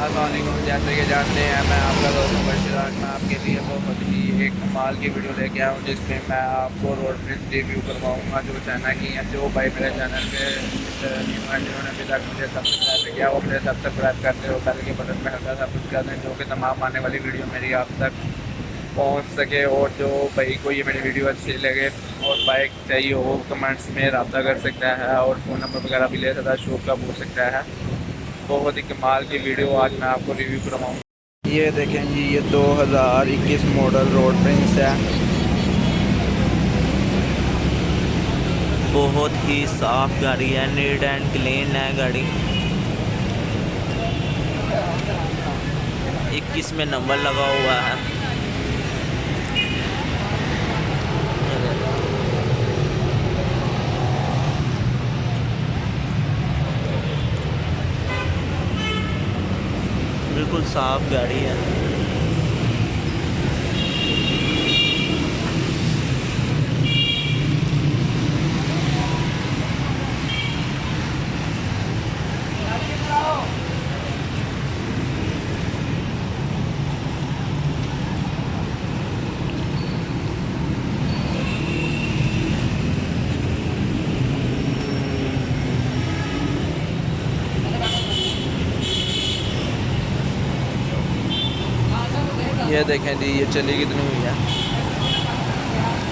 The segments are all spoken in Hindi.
अस्सलामुअलैकुम। जैसे कि जानते हैं, मैं आपका दोस्त मुबशिर। आज मैं आपके लिए बहुत ही एक कमाल की वीडियो लेके आया हूँ, जिसमें मैं आपको रोड ट्रिप रिव्यू करवाऊँगा। जो चाइना की हैं, जो भाई मेरे चैनल पे न्यू हैं, जिन्होंने अभी तक मुझे सब्सक्राइब नहीं किया, वो मुझे सब्सक्राइब करते हो, बेल के बटन में हल्का सा प्रेस कर दें, जो कि तमाम आने वाली वीडियो मेरी आप तक पहुँच सके। और जो भाई को ये मेरी वीडियो अच्छी लगे और बाइक चाहिए हो, कमेंट्स में रब्ता कर सकता है और फ़ोन नंबर वगैरह भी ले सकता है, शॉप का पूछ सकता है। बहुत ही कमाल की वीडियो आज मैं आपको रिव्यू करवाऊँ। ये देखें जी, ये 2021 मॉडल रोड प्रिंस है। बहुत ही साफ गाड़ी है, नीट एंड क्लीन है गाड़ी। 21 में नंबर लगा हुआ है। बिल्कुल साफ गाड़ी है। ये देखें जी, ये चली कितनी हुई है,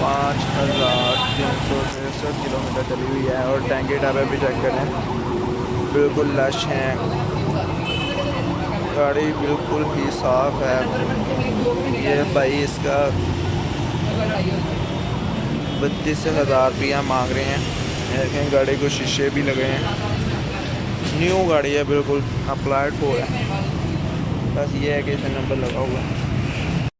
5363 किलोमीटर चली हुई है। और टैंकी टायर भी चेक करें, बिल्कुल लश हैं। गाड़ी बिल्कुल ही साफ है। ये भाई इसका 32,000 रुपया मांग रहे हैं। देखें गाड़ी को शीशे भी लगे हैं, न्यू गाड़ी है, बिल्कुल अप्लाइड फोर है। बस ये है कि इसमें नंबर लगा हुआ है।